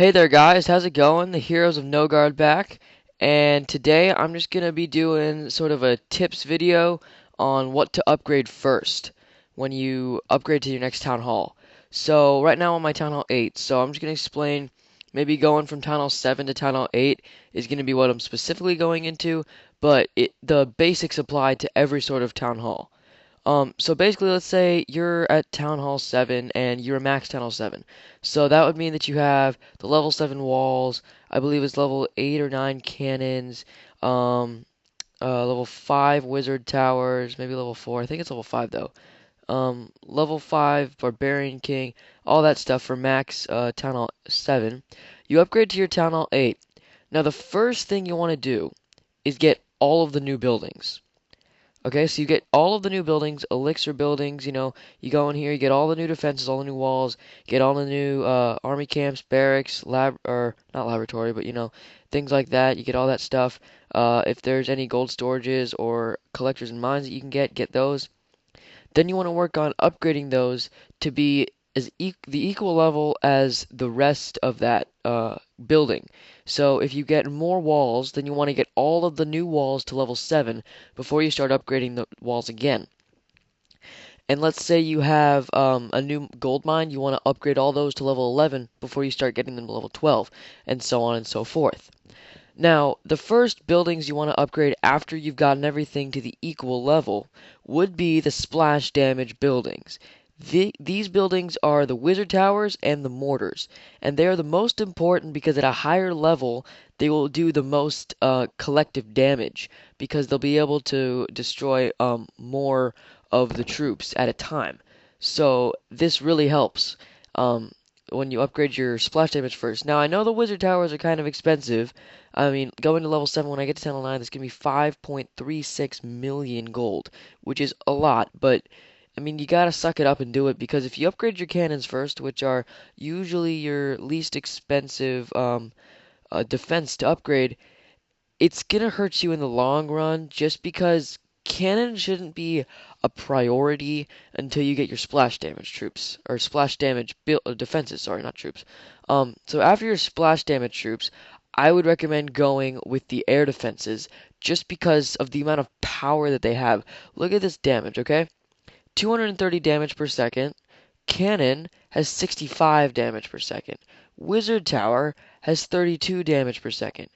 Hey there guys, how's it going? The Heroes of Nogard back, and today I'm just gonna be doing sort of a tips video on what to upgrade first when you upgrade to your next Town Hall. So right now I'm on my Town Hall 8, so I'm just gonna explain maybe going from Town Hall 7 to Town Hall 8 is gonna be what I'm specifically going into, but the basics apply to every sort of Town Hall. So basically, let's say you're at Town Hall 7 and you're a max Town Hall 7. So that would mean that you have the level 7 walls, I believe it's level 8 or 9 cannons, um, level 5 wizard towers, maybe level 4. I think it's level 5 though. Level 5 Barbarian King, all that stuff for max Town Hall 7. You upgrade to your Town Hall 8. Now, the first thing you want to do is get all of the new buildings. Okay, so you get all of the new buildings, elixir buildings, you go in here, you get all the new defenses, all the new walls, get all the new army camps, barracks, or not laboratory, but things like that. You get all that stuff. If there's any gold storages or collectors and mines that you can get those. Then you want to work on upgrading those to be the equal level as the rest of that building. So if you get more walls, then you want to get all of the new walls to level 7 before you start upgrading the walls again. And let's say you have a new gold mine, you want to upgrade all those to level 11 before you start getting them to level 12, and so on and so forth. Now, the first buildings you want to upgrade after you've gotten everything to the equal level would be the splash damage buildings. These buildings are the wizard towers and the mortars, and they are the most important because at a higher level they will do the most collective damage because they'll be able to destroy more of the troops at a time. So this really helps um, when you upgrade your splash damage first. Now I know the wizard towers are kind of expensive. I mean, going to level 7 when I get to level 9, that's going to be 5.36 million gold, which is a lot, but I mean, you gotta suck it up and do it because if you upgrade your cannons first, which are usually your least expensive defense to upgrade, it's gonna hurt you in the long run just because cannon shouldn't be a priority until you get your splash damage troops or splash damage defenses. Sorry, not troops. So after your splash damage troops, I would recommend going with the air defenses just because of the amount of power that they have. Look at this damage, okay? 230 damage per second. Cannon has 65 damage per second. Wizard Tower has 32 damage per second.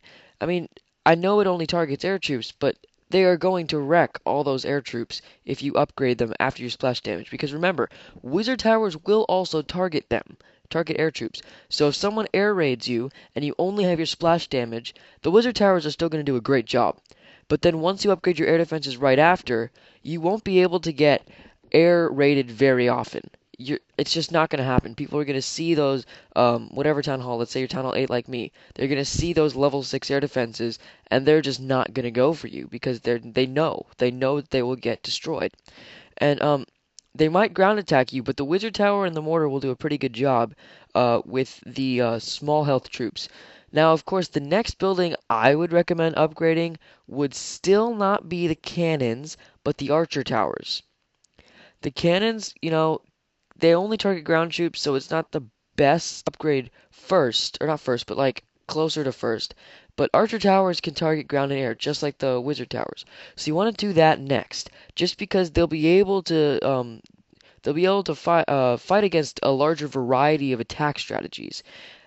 I mean, I know it only targets air troops, but they are going to wreck all those air troops if you upgrade them after you splash damage. Because remember, Wizard Towers will also target them, target air troops. So if someone air raids you and you only have your splash damage, the Wizard Towers are still going to do a great job. But then once you upgrade your air defenses right after, you won't be able to get air rated very often. It's just not going to happen. People are going to see those, whatever town hall, let's say you're town hall 8 like me, they're going to see those level 6 air defenses, and they're just not going to go for you because they know that they will get destroyed. And they might ground attack you, but the wizard tower and the mortar will do a pretty good job with the small health troops. Now, of course, the next building I would recommend upgrading would still not be the cannons, but the archer towers. The cannons, they only target ground troops, so it's not the best upgrade first, or not first, but like closer to first. But archer towers can target ground and air, just like the wizard towers. So you want to do that next, just because they'll be able to fight against a larger variety of attack strategies.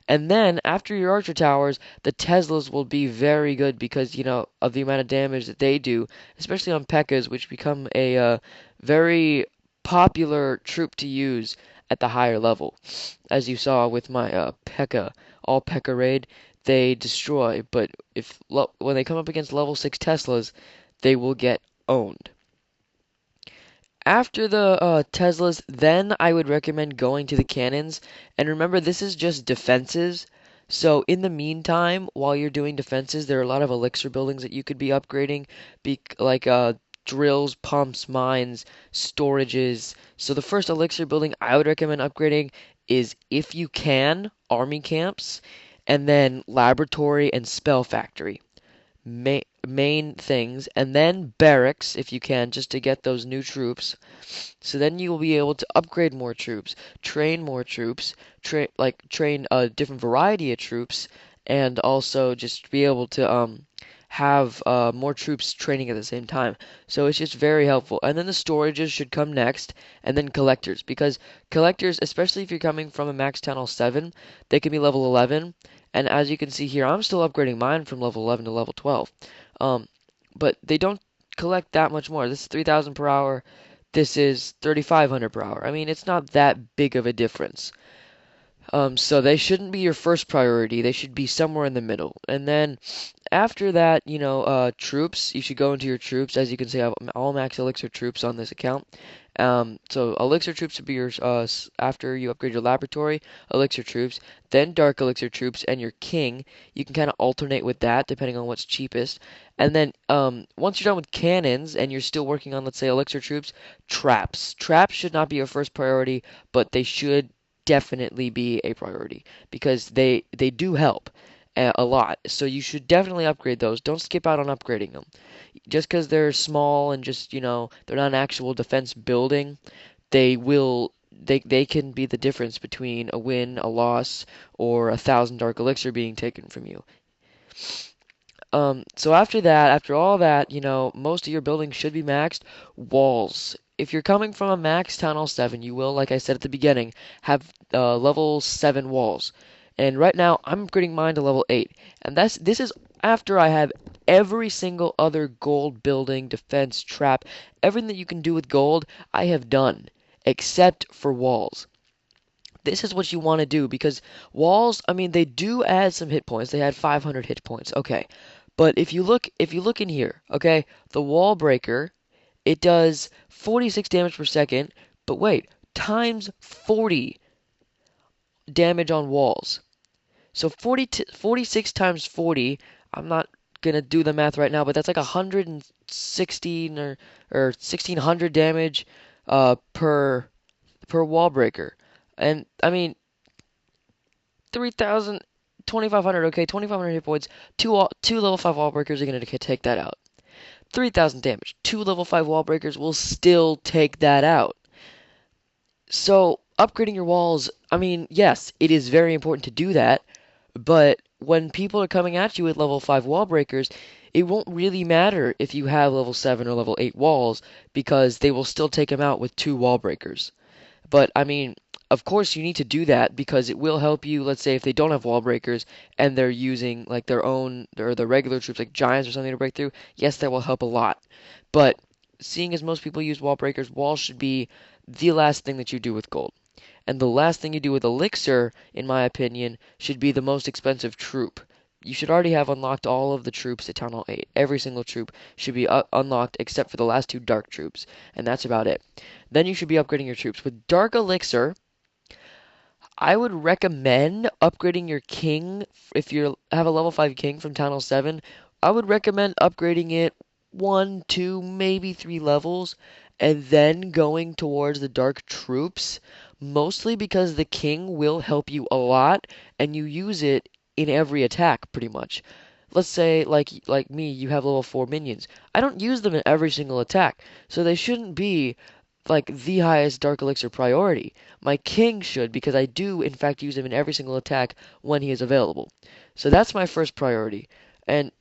And then after your archer towers, the Teslas will be very good because of the amount of damage that they do, especially on P.E.K.K.A.s, which become a very popular troop to use at the higher level. As you saw with my P.E.K.K.A, all P.E.K.K.A raid, they destroy, but when they come up against level 6 Teslas, they will get owned. After the Teslas, then I would recommend going to the cannons. And remember, this is just defenses. So in the meantime, while you're doing defenses, there are a lot of elixir buildings that you could be upgrading, like drills, pumps, mines, storages. So the first elixir building I would recommend upgrading is, if you can, army camps, and then laboratory and spell factory. May main things, and then barracks if you can, just to get those new troops. So then you will be able to upgrade more troops, train more troops, train a different variety of troops, and also just be able to have more troops training at the same time. So it's just very helpful. And then the storages should come next, and then collectors, because collectors, especially if you're coming from a max town hall 7, they can be level 11. And as you can see here, I'm still upgrading mine from level 11 to level 12. Um, but they don't collect that much more. This is 3,000 per hour. This is 3,500 per hour. I mean, it's not that big of a difference. So they shouldn't be your first priority. They should be somewhere in the middle. And then after that, troops, you should go into your troops. As you can see, I have all max elixir troops on this account. So elixir troops would be your, after you upgrade your laboratory, elixir troops, then dark elixir troops, and your king. You can kind of alternate with that depending on what's cheapest. And then once you're done with cannons and you're still working on, let's say, elixir troops, traps. Traps should not be your first priority, but they should definitely be a priority because they do help a lot. So you should definitely upgrade those. Don't skip out on upgrading them. Just because they're small and just, they're not an actual defense building, they can be the difference between a win, a loss, or 1,000 dark elixir being taken from you. So after that, after all that, most of your buildings should be maxed. Walls. If you're coming from a max Town Hall 7, you will, like I said at the beginning, have level 7 walls. And right now, I'm upgrading mine to level 8. And this is after I have every single other gold building, defense, trap, everything that you can do with gold, I have done, except for walls. This is what you want to do because walls, I mean, they do add some hit points. They add 500 hit points. Okay. But if you look in here, okay, the wall breaker, it does 46 damage per second, but wait, times 40 damage on walls. So 46 times 40, I'm not gonna do the math right now, but that's like 116 or 1600 damage per wall breaker. And I mean, 3,000, 2,500. Okay, 2,500 hit points. Two level 5 wall breakers are going to take that out. 3,000 damage. Two level 5 wall breakers will still take that out. So, upgrading your walls, I mean, yes, it is very important to do that, but when people are coming at you with level 5 wall breakers, it won't really matter if you have level 7 or level 8 walls because they will still take them out with two wall breakers. But I mean, of course you need to do that because it will help you, let's say if they don't have wall breakers and they're using like their own or the regular troops like giants or something to break through, yes, that will help a lot. But seeing as most people use wall breakers, walls should be the last thing that you do with gold. And the last thing you do with elixir, in my opinion, should be the most expensive troop. You should already have unlocked all of the troops at Town Hall 8. Every single troop should be unlocked except for the last two dark troops, and that's about it. Then you should be upgrading your troops. With Dark Elixir, I would recommend upgrading your king. If you have a level 5 king from Town Hall 7, I would recommend upgrading it 1, 2, maybe 3 levels, and then going towards the dark troops, mostly because the king will help you a lot, and you use it in every attack pretty much. Let's say, like me, you have level 4 minions. I don't use them in every single attack, so they shouldn't be like the highest Dark Elixir priority. My king should because I do in fact use him in every single attack when he is available. So that's my first priority. And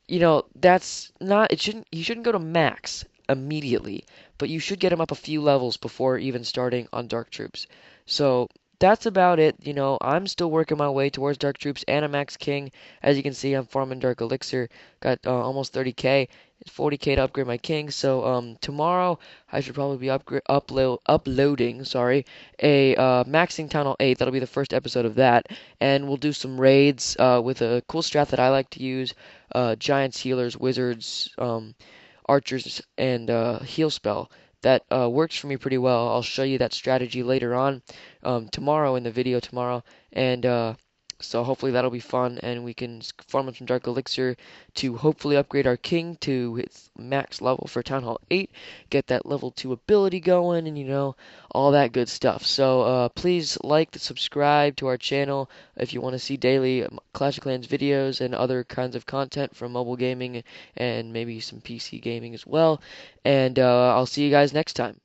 that's not it shouldn't you shouldn't go to max immediately, but you should get him up a few levels before even starting on Dark Troops. So that's about it. I'm still working my way towards Dark Troops and a Max King. As you can see, I'm farming Dark Elixir. Got almost 30k. 40k to upgrade my king. So tomorrow I should probably be uploading, a maxing Town Hall 8. That'll be the first episode of that, and we'll do some raids with a cool strat that I like to use: giants, healers, wizards, archers, and heal spell. That works for me pretty well. I'll show you that strategy later on tomorrow in the video tomorrow, and So hopefully that'll be fun, and we can farm up some Dark Elixir to hopefully upgrade our King to its max level for Town Hall 8, get that level 2 ability going, and all that good stuff. So please like, subscribe to our channel if you want to see daily Clash of Clans videos and other kinds of content from mobile gaming and maybe some PC gaming as well. And I'll see you guys next time.